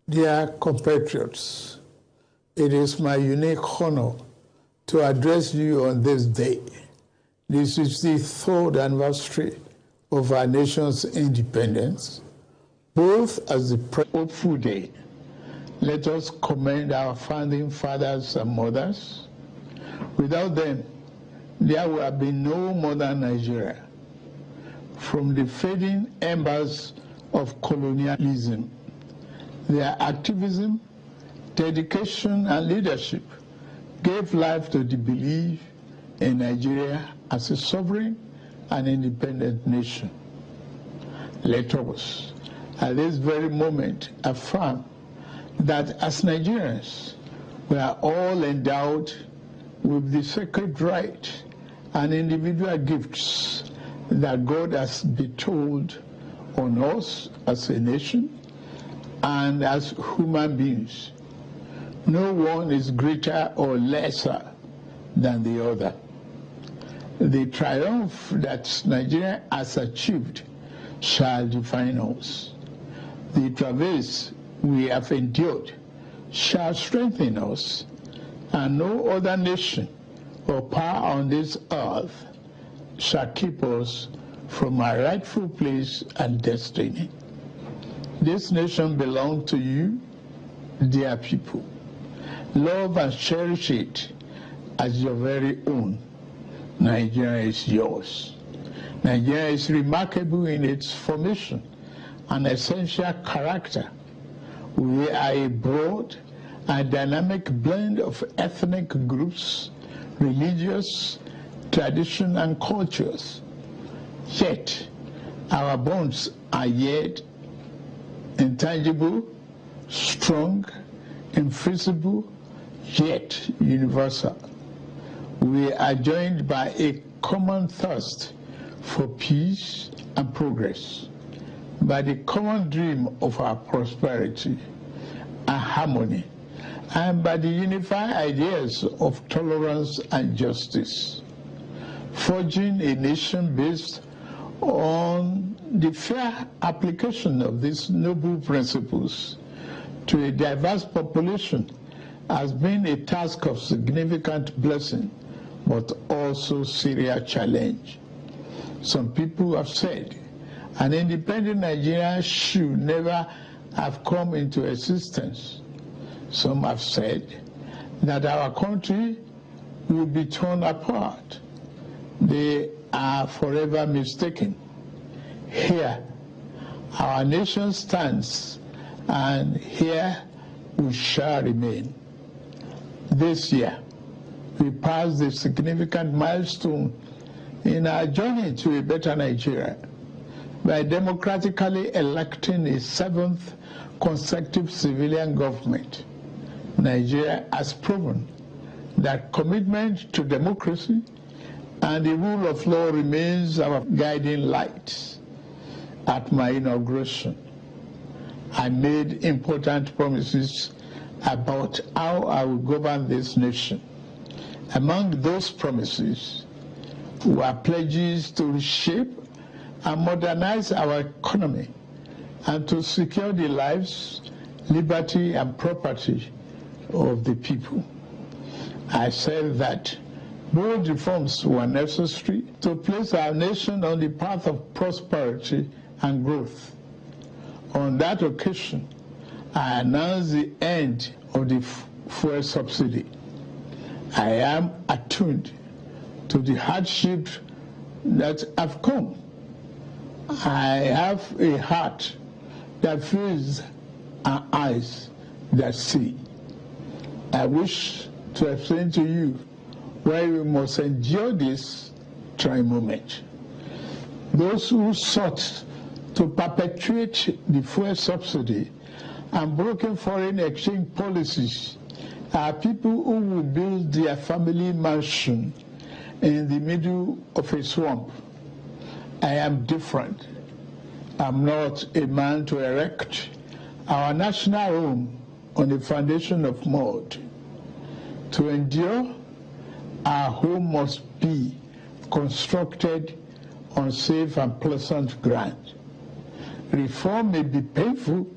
Dear compatriots, it is my unique honor to address you on this day. This is the third anniversary of our nation's independence, both as the hopeful day. Let us commend our founding fathers and mothers. Without them, there would have been no modern Nigeria. From the fading embers of colonialism, their activism, dedication, and leadership gave life to the belief in Nigeria as a sovereign and independent nation. Let us, at this very moment, affirm that as Nigerians, we are all endowed with the sacred right and individual gifts that God has bestowed on us as a nation and as human beings. No one is greater or lesser than the other. The triumph that Nigeria has achieved shall define us. The travails we have endured shall strengthen us, and no other nation or power on this earth shall keep us from our rightful place and destiny. This nation belongs to you, dear people. Love and cherish it as your very own. Nigeria is yours. Nigeria is remarkable in its formation and essential character. We are a broad and dynamic blend of ethnic groups, religious, tradition, and cultures. Yet, our bonds are yet intangible, strong, invisible, yet universal. We are joined by a common thirst for peace and progress, by the common dream of our prosperity and harmony, and by the unified ideas of tolerance and justice, forging a nation based on the fair application of these noble principles to a diverse population has been a task of significant blessing, but also serious challenge. Some people have said an independent Nigeria should never have come into existence. Some have said that our country will be torn apart. They are forever mistaken. Here, our nation stands, and here we shall remain. This year, we passed a significant milestone in our journey to a better Nigeria by democratically electing a seventh consecutive civilian government. Nigeria has proven that commitment to democracy and the rule of law remains our guiding light. At my inauguration, I made important promises about how I will govern this nation. Among those promises were pledges to reshape and modernize our economy and to secure the lives, liberty, and property of the people. I said that bold reforms were necessary to place our nation on the path of prosperity and growth. On that occasion, I announced the end of the fuel subsidy. I am attuned to the hardships that have come. I have a heart that feels and eyes that see. I wish to explain to you why we must endure this trying moment. Those who sought to perpetuate the fuel subsidy and broken foreign exchange policies are people who will build their family mansion in the middle of a swamp. I am different. I'm not a man to erect our national home on a foundation of mud. To endure, our home must be constructed on safe and pleasant ground. Reform may be painful,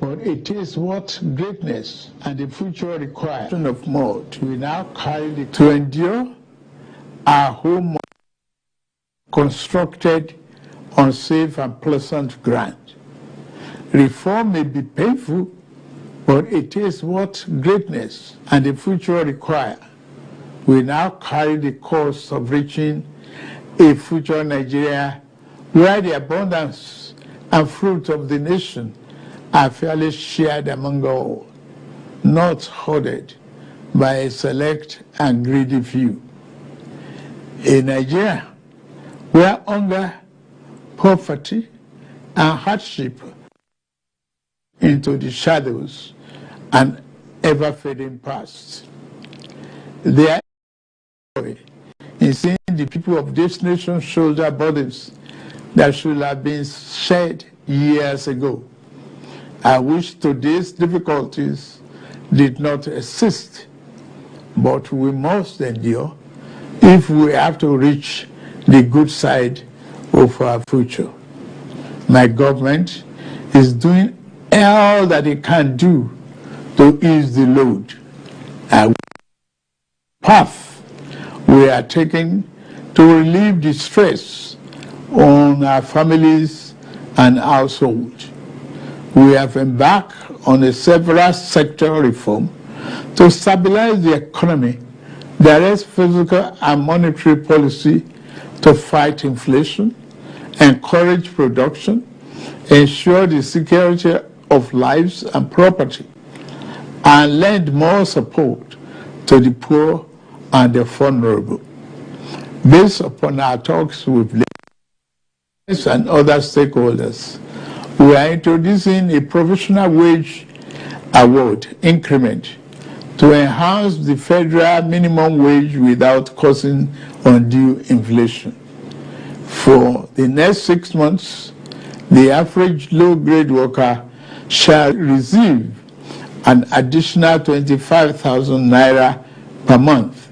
but it is what greatness and the future require. Of mode, we now carry the to endure, our home constructed on safe and pleasant ground. Reform may be painful, but it is what greatness and the future require. We now carry the cost of reaching a future Nigeria where the abundance and fruit of the nation are fairly shared among all, not hoarded by a select and greedy few. A Nigeria where hunger, poverty, and hardship into the shadows and ever-fading past. There is joy in seeing the people of this nation shoulder burdens that should have been shared years ago. I wish today's difficulties did not exist, but we must endure if we have to reach the good side of our future. My government is doing all that it can do to ease the load. A path we are taking to relieve the stress on our families and households. We have embarked on a several sector reform to stabilize the economy, direct physical and monetary policy to fight inflation, encourage production, ensure the security of lives and property, and lend more support to the poor and the vulnerable. Based upon our talks with leaders and other stakeholders, we are introducing a provisional wage award increment to enhance the federal minimum wage without causing undue inflation. For the next 6 months, the average low-grade worker shall receive an additional 25,000 naira per month.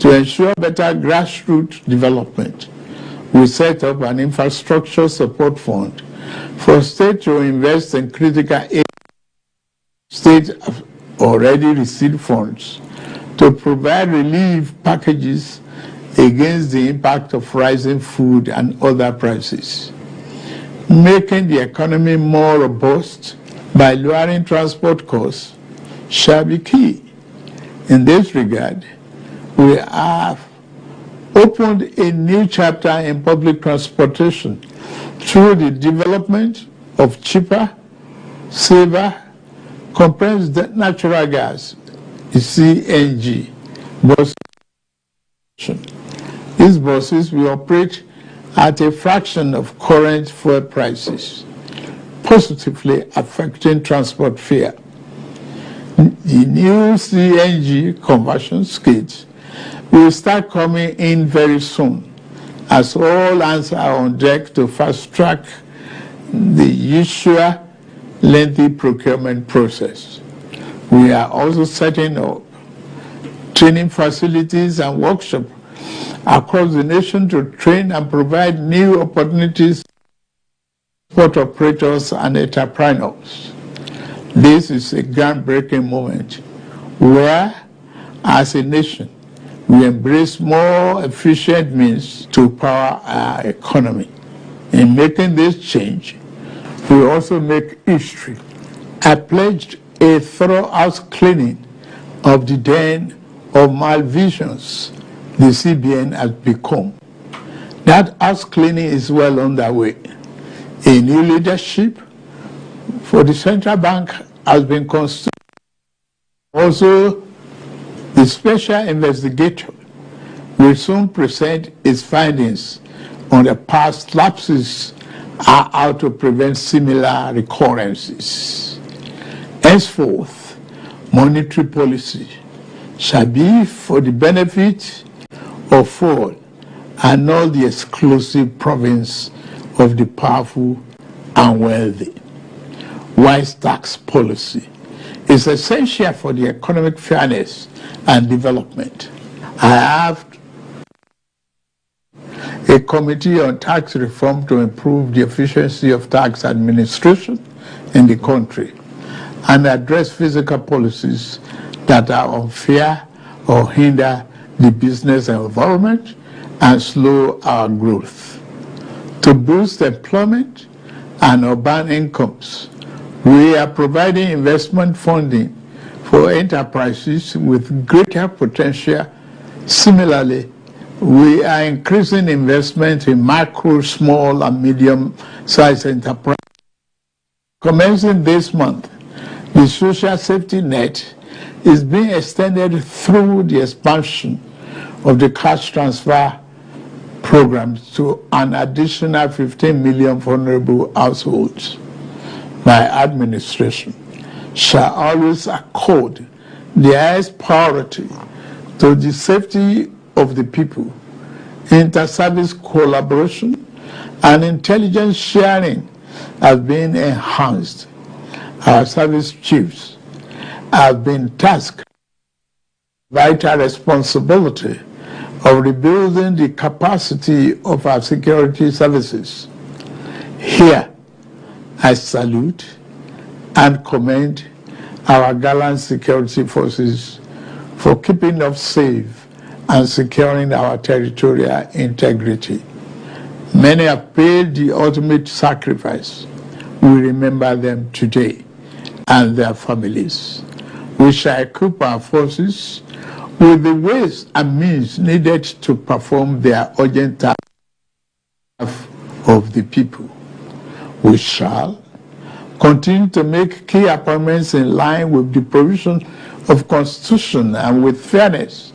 To ensure better grassroots development, we set up an infrastructure support fund for states to invest in critical areas. States have already received funds to provide relief packages against the impact of rising food and other prices. Making the economy more robust by lowering transport costs shall be key. In this regard, we have opened a new chapter in public transportation through the development of cheaper, safer, compressed natural gas, the CNG, bus. These buses will operate at a fraction of current fuel prices, positively affecting transport fare. The new CNG conversion kits will start coming in very soon, as all hands are on deck to fast-track the usual lengthy procurement process. We are also setting up training facilities and workshops across the nation to train and provide new opportunities for operators and entrepreneurs. This is a groundbreaking moment where, as a nation, we embrace more efficient means to power our economy. In making this change, we also make history. I pledged a thorough house cleaning of the den of malvisions the CBN has become. That house cleaning is well underway. A new leadership for the central bank has been constituted. Also, the special investigator will soon present its findings on the past lapses and how to prevent similar recurrences. Henceforth, monetary policy shall be for the benefit of all and not the exclusive province of the powerful and wealthy. Wise tax policy is essential for the economic fairness and development. I have a committee on tax reform to improve the efficiency of tax administration in the country and address fiscal policies that are unfair or hinder the business environment and slow our growth. To boost employment and urban incomes, we are providing investment funding for enterprises with greater potential. Similarly, we are increasing investment in micro, small, and medium-sized enterprises. Commencing this month, the social safety net is being extended through the expansion of the cash transfer programs to an additional 15 million vulnerable households. My administration shall always accord the highest priority to the safety of the people. Inter-service collaboration and intelligence sharing have been enhanced. Our service chiefs have been tasked with vital responsibility of rebuilding the capacity of our security services. Here, I salute and commend our gallant security forces for keeping us safe and securing our territorial integrity. Many have paid the ultimate sacrifice. We remember them today and their families. We shall equip our forces with the ways and means needed to perform their urgent task of the people. We shall continue to make key appointments in line with the provision of Constitution and with fairness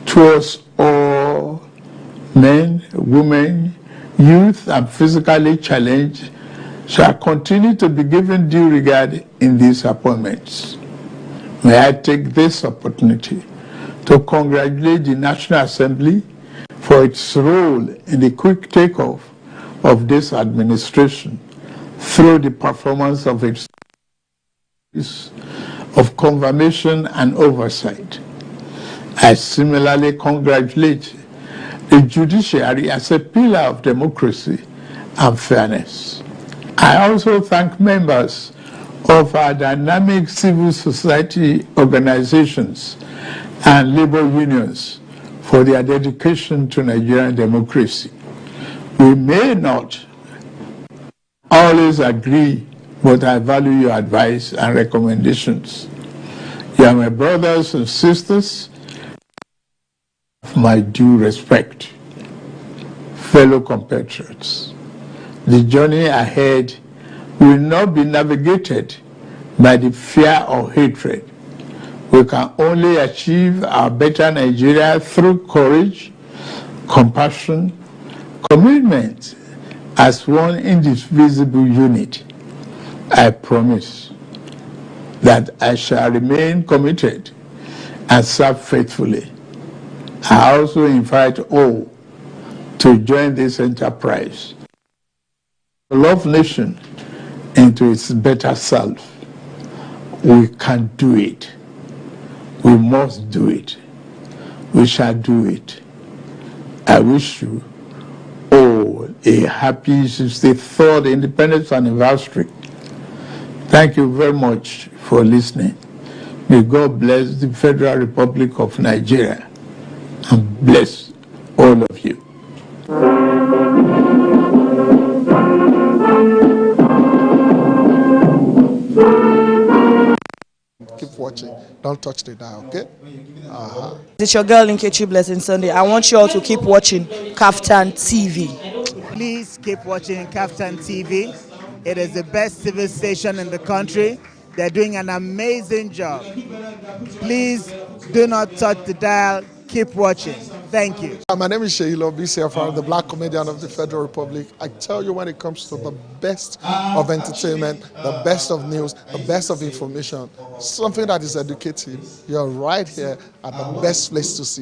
towards all men, women, youth, and physically challenged shall continue to be given due regard in these appointments. May I take this opportunity to congratulate the National Assembly for its role in the quick takeoff of this administration through the performance of its of confirmation and oversight. I similarly congratulate the judiciary as a pillar of democracy and fairness. I also thank members of our dynamic civil society organizations and labor unions for their dedication to Nigerian democracy. We may not always agree, but I value your advice and recommendations. You are my brothers and sisters, my due respect. Fellow compatriots, the journey ahead will not be navigated by the fear or hatred. We can only achieve our better Nigeria through courage, compassion, commitment as one indivisible unit. I promise that I shall remain committed and serve faithfully. I also invite all to join this enterprise to love nation into its better self. We can do it. We must do it. We shall do it. I wish you all a happy 63rd Independence Anniversary. Thank you very much for listening. May God bless the Federal Republic of Nigeria and bless all of you. Keep watching. Don't touch the dial, okay? It's your girl Nkechi Blessing Sunday. I want you all to keep watching KAFTAN TV. Please keep watching KAFTAN TV. It is the best civil station in the country. They're doing an amazing job. Please do not touch the dial. Keep watching. Thank you. My name is Sheilo BCFR, the Black Comedian of the Federal Republic. I tell you, when it comes to the best of entertainment, the best of news, the best of information, something that is educative, you're right here at the best place to see.